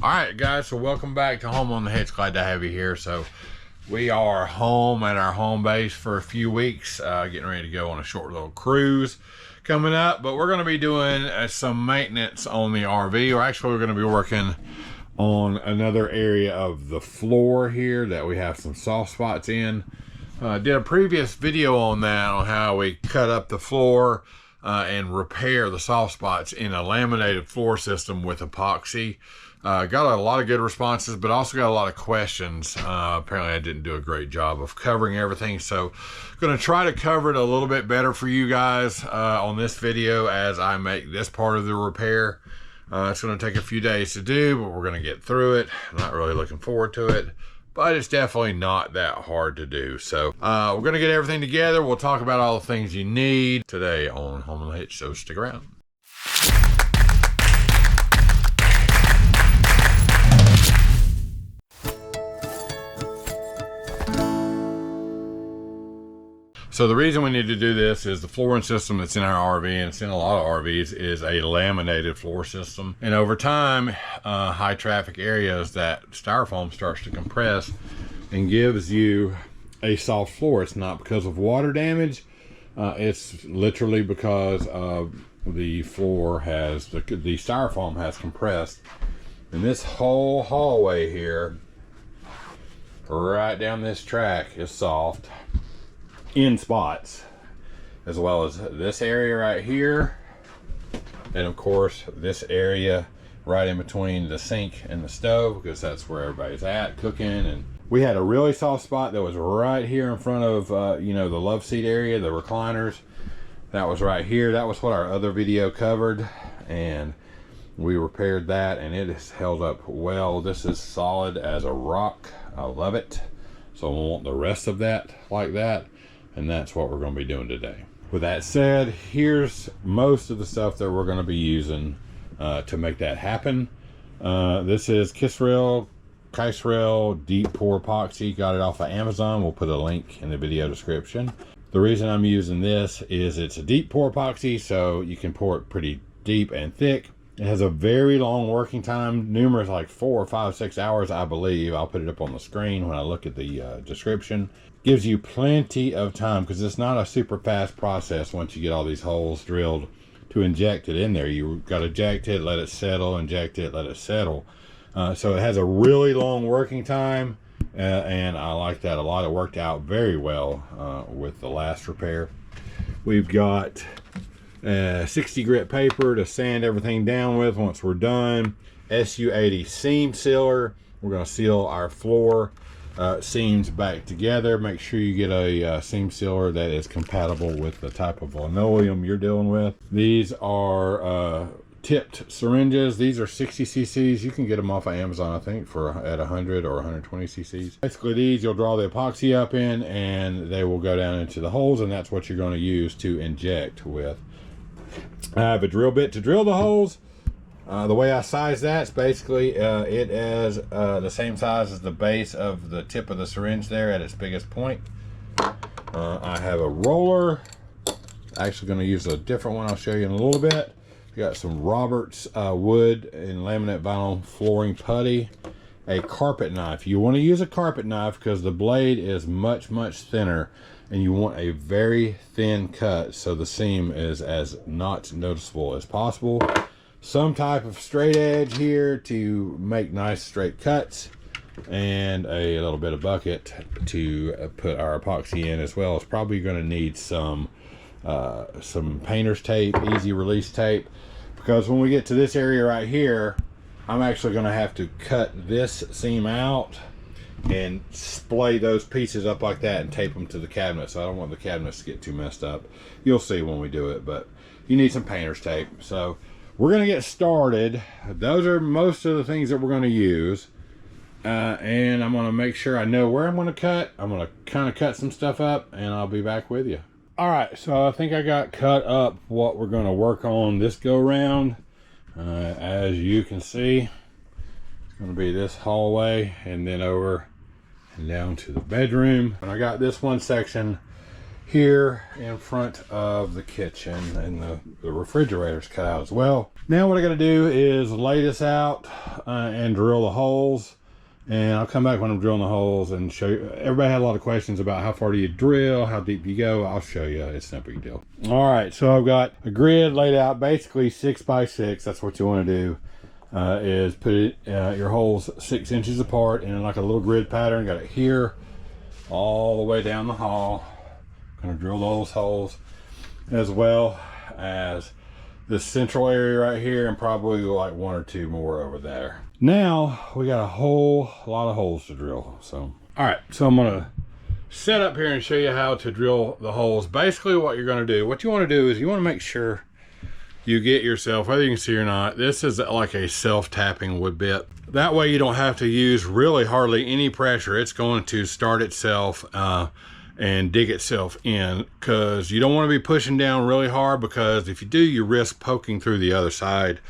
All right, guys, so welcome back to Home on the Hitch. Glad to have you here. So we are home at our home base for a few weeks, getting ready to go on a short little cruise coming up, but we're going to be doing some maintenance on the RV, or actually we're going to be working on another area of the floor here that we have some soft spots in. Did a previous video on that, on how we cut up the floor and repair the soft spots in a laminated floor system with epoxy. Got a lot of good responses, but also got a lot of questions. Apparently I didn't do a great job of covering everything, so going to try to cover it a little bit better for you guys on this video as I make this part of the repair. It's going to take a few days to do, but we're going to get through it. I'm not really looking forward to it, but it's definitely not that hard to do. So we're going to get everything together. We'll talk about all the things you need today on Home on the Hitch, so stick around. So the reason we need to do this is the flooring system that's in our RV, and it's in a lot of RVs, is a laminated floor system. And over time, high traffic areas, that styrofoam starts to compress and gives you a soft floor. It's not because of water damage. It's literally because of the floor has, the styrofoam has compressed. And this whole hallway here, right down this track, is soft in spots, as well as this area right here, and of course this area right in between the sink and the stove, because that's where everybody's at cooking. And we had a really soft spot that was right here in front of you know, the love seat area, the recliners. That was right here. That was what our other video covered, and we repaired that, and it has held up well. This is solid as a rock. I love it. So we want the rest of that like that, and that's what we're going to be doing today. With that said, here's most of the stuff that we're going to be using to make that happen. This is Kisrael deep pour epoxy. Got it off of Amazon. We'll put a link in the video description. The reason I'm using this is it's a deep pour epoxy, so you can pour it pretty deep and thick. It has a very long working time, numerous, like 4, 5, 6 hours, I believe. I'll put it up on the screen when I look at the description. Gives you plenty of time, because it's not a super fast process once you get all these holes drilled to inject it in there. You got to inject it, let it settle, inject it, let it settle. So it has a really long working time, and I like that a lot. It worked out very well with the last repair. We've got 60 grit paper to sand everything down with once we're done. SU80 seam sealer. We're going to seal our floor seams back together. Make sure you get a seam sealer that is compatible with the type of linoleum you're dealing with. These are tipped syringes. These are 60 cc's. You can get them off of Amazon, I think, for at 100 or 120 cc's. Basically, these you'll draw the epoxy up in, and they will go down into the holes, and that's what you're going to use to inject with. I have a drill bit to drill the holes. The way I size that's basically it is the same size as the base of the tip of the syringe there at its biggest point. I have a roller. Actually going to use a different one I'll show you in a little bit. Got some Roberts wood and laminate vinyl flooring putty. A carpet knife. You want to use a carpet knife because the blade is much thinner, and you want a very thin cut so the seam is as not noticeable as possible. Some type of straight edge here to make nice straight cuts, and a little bit of bucket to put our epoxy in, as well as probably going to need some painter's tape, easy release tape, because when we get to this area right here, I'm actually going to have to cut this seam out and splay those pieces up like that and tape them to the cabinet. So I don't want the cabinets to get too messed up. You'll see when we do it, but you need some painter's tape. So we're going to get started. Those are most of the things that we're going to use. And I'm going to make sure I know where I'm going to cut. I'm going to kind of cut some stuff up, and I'll be back with you. All right, so I think I got cut up what we're going to work on this go round. As you can see, it's going to be this hallway, and then over and down to the bedroom. And I got this one section here in front of the kitchen, and the refrigerator's cut out as well. Now what I gotta do is lay this out and drill the holes, and I'll come back when I'm drilling the holes and show you. Everybody had a lot of questions about how far do you drill, how deep do you go. I'll show you, it's no big deal. All right, so I've got a grid laid out, basically 6 by 6. That's what you want to do, is put it, your holes 6 inches apart in like a little grid pattern. Got it here all the way down the hall. Gonna drill those holes, as well as this central area right here, and probably like 1 or 2 more over there. Now we got a whole lot of holes to drill. So all right, so I'm gonna set up here and show you how to drill the holes. Basically what you're gonna do, what you want to do is you want to make sure you get yourself, whether you can see or not, this is like a self-tapping wood bit. That way you don't have to use really hardly any pressure. It's going to start itself and dig itself in, because you don't want to be pushing down really hard, because if you do, you risk poking through the other side.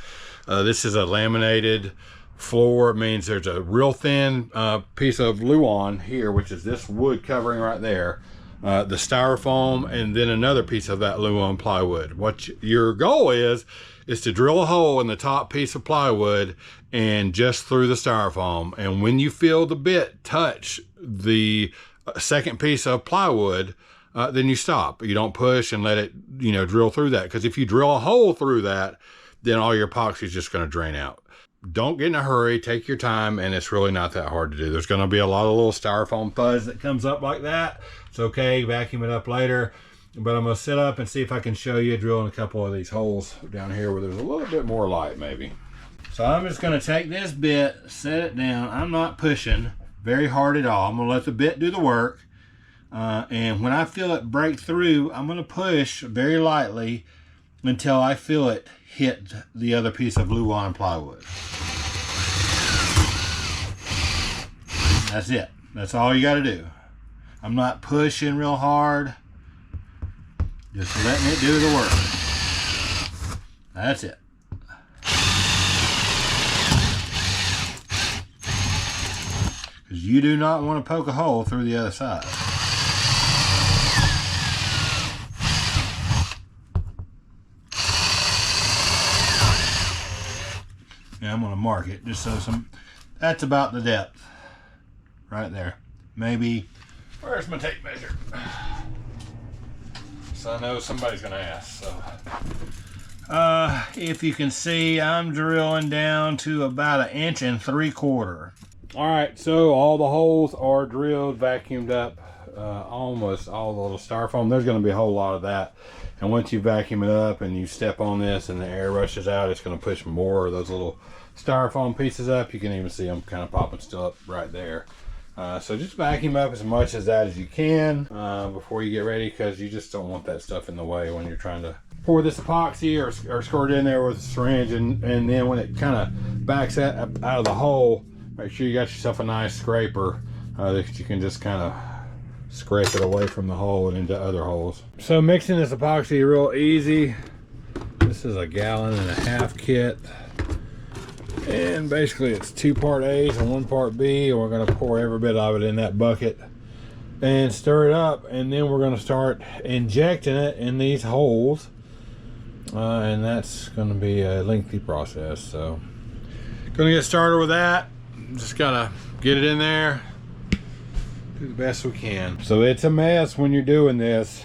This is a laminated floor. It means there's a real thin piece of Luan here, which is this wood covering right there, the styrofoam, and then another piece of that Luan plywood. What your goal is to drill a hole in the top piece of plywood and just through the styrofoam, and when you feel the bit touch the second piece of plywood, then you stop. You don't push and let it, you know, drill through that, because if you drill a hole through that, then all your epoxy is just going to drain out. Don't get in a hurry, take your time, and it's really not that hard to do. There's going to be a lot of little styrofoam fuzz that comes up like that. It's okay, vacuum it up later, but I'm going to sit up and see if I can show you drilling a couple of these holes down here where there's a little bit more light maybe. So I'm just going to take this bit, set it down. I'm not pushing very hard at all. I'm gonna let the bit do the work, and when I feel it break through, I'm gonna push very lightly until I feel it hit the other piece of Luan plywood. That's it. That's all you gotta do. I'm not pushing real hard, just letting it do the work. That's it. Because you do not want to poke a hole through the other side. Yeah, I'm going to mark it just so that's about the depth right there. Maybe, where's my tape measure? So I know somebody's going to ask. So if you can see, I'm drilling down to about 1.75 inches. All right, so all the holes are drilled, vacuumed up, almost all the little styrofoam. There's going to be a whole lot of that, and once you vacuum it up and you step on this and the air rushes out, it's going to push more of those little styrofoam pieces up. You can even see them kind of popping still up right there. So just vacuum up as much as that as you can before you get ready, because you just don't want that stuff in the way when you're trying to pour this epoxy or squirt it in there with a syringe, and then when it kind of backs out of the hole, make sure you got yourself a nice scraper that you can just kind of scrape it away from the hole and into other holes. So mixing this epoxy real easy. This is a 1.5 gallon kit, and basically it's 2 part A's and 1 part B, and we're going to pour every bit of it in that bucket and stir it up, and then we're going to start injecting it in these holes, and that's going to be a lengthy process. So going to get started with that. Just gotta get it in there, do the best we can. So it's a mess when you're doing this.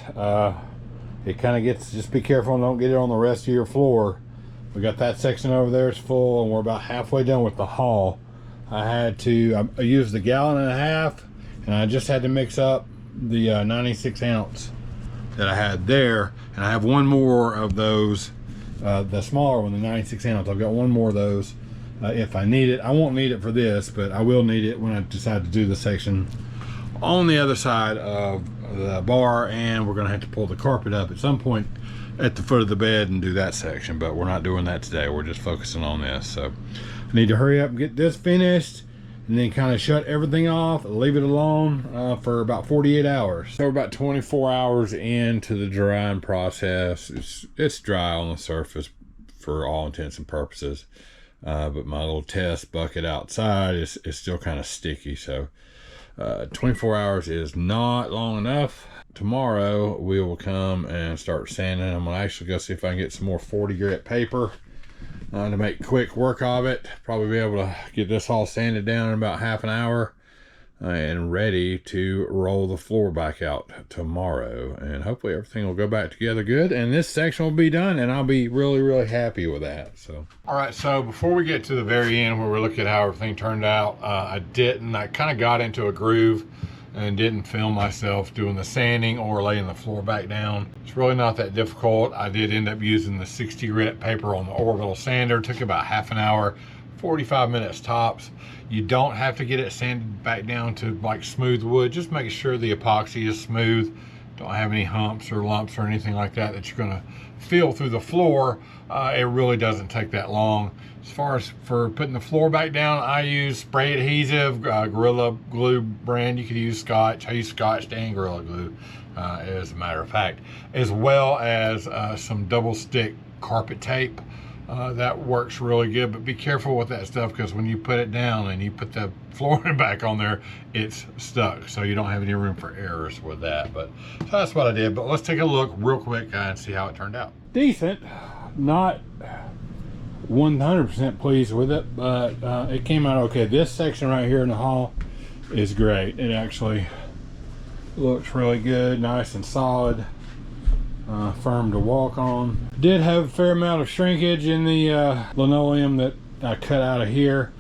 It kind of gets, just be careful and don't get it on the rest of your floor. We got that section over there is full, and we're about halfway done with the hall. I used the 1.5 gallons, and I just had to mix up the 96 ounce that I had there, and I have one more of those, the smaller one, the 96 ounce. I've got one more of those. If I need it. I won't need it for this, but I will need it when I decide to do the section on the other side of the bar, and we're going to have to pull the carpet up at some point at the foot of the bed and do that section, but we're not doing that today. We're just focusing on this. So I need to hurry up and get this finished, and then kind of shut everything off, leave it alone for about 48 hours. So we're about 24 hours into the drying process. It's dry on the surface for all intents and purposes. But my little test bucket outside is still kind of sticky, so 24 hours is not long enough. Tomorrow we will come and start sanding. I'm gonna actually go see if I can get some more 40 grit paper to make quick work of it. Probably be able to get this all sanded down in about half an hour and ready to roll the floor back out tomorrow. And hopefully everything will go back together good and this section will be done, and I'll be really happy with that. So all right, so before we get to the very end where we look at how everything turned out, I kind of got into a groove and didn't film myself doing the sanding or laying the floor back down. It's really not that difficult. I did end up using the 60 grit paper on the orbital sander. It took about half an hour, 45 minutes tops. You don't have to get it sanded back down to like smooth wood. Just make sure the epoxy is smooth. Don't have any humps or lumps or anything like that that you're gonna feel through the floor. It really doesn't take that long. As far as for putting the floor back down, I use spray adhesive, Gorilla Glue brand. You could use Scotch. I use Scotch and Gorilla Glue, as a matter of fact, as well as some double stick carpet tape. That works really good, but be careful with that stuff because when you put it down and you put the flooring back on there, it's stuck. So you don't have any room for errors with that. But so that's what I did. But let's take a look real quick and see how it turned out. Decent, not 100% pleased with it, but it came out okay. This section right here in the hall is great. It actually looks really good, nice and solid. Firm to walk on. Did have a fair amount of shrinkage in the linoleum that I cut out of here,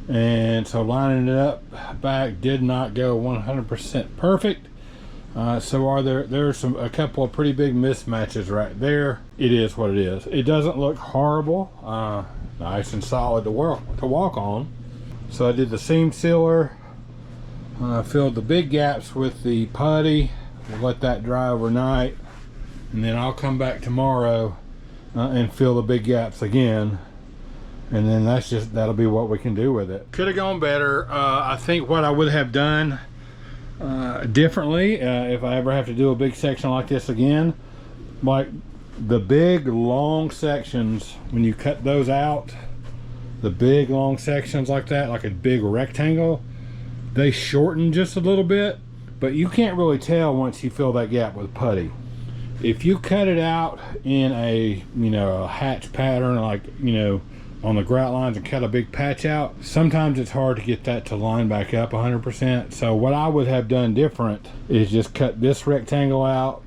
and so lining it up back did not go 100% perfect. So there's a couple of pretty big mismatches right there. It is what it is. It doesn't look horrible. Nice and solid to walk on. So I did the seam sealer, filled the big gaps with the putty. We'll let that dry overnight, and then I'll come back tomorrow and fill the big gaps again, and then that'll be what we can do with it. Could have gone better. I think what I would have done differently, if I ever have to do a big section like this again, like the big long sections, when you cut those out, the big long sections like that, like a big rectangle, they shorten just a little bit, but you can't really tell once you fill that gap with putty. If you cut it out in a hatch pattern, like on the grout lines, and cut a big patch out, sometimes it's hard to get that to line back up 100%. So what I would have done different is just cut this rectangle out,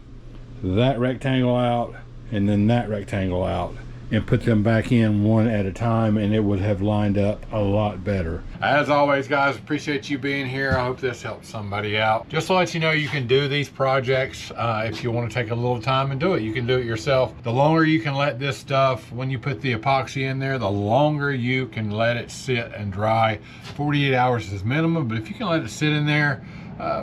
that rectangle out, and then that rectangle out, and put them back in one at a time, and it would have lined up a lot better. As always, guys, appreciate you being here. I hope this helps somebody out. Just to let you know, you can do these projects if you want to take a little time and do it. You can do it yourself. The longer you can let this stuff, when you put the epoxy in there, the longer you can let it sit and dry. 48 hours is minimum, but if you can let it sit in there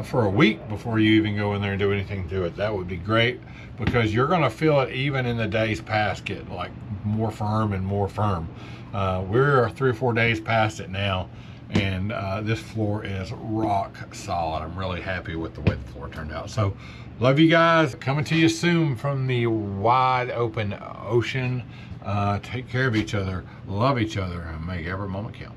for a week before you even go in there and do anything to it, that would be great, because you're going to feel it even in the days past get like more firm and more firm. We're 3 or 4 days past it now, and this floor is rock solid. I'm really happy with the way the floor turned out. So love you guys. Coming to you soon from the wide open ocean. Take care of each other, love each other, and make every moment count.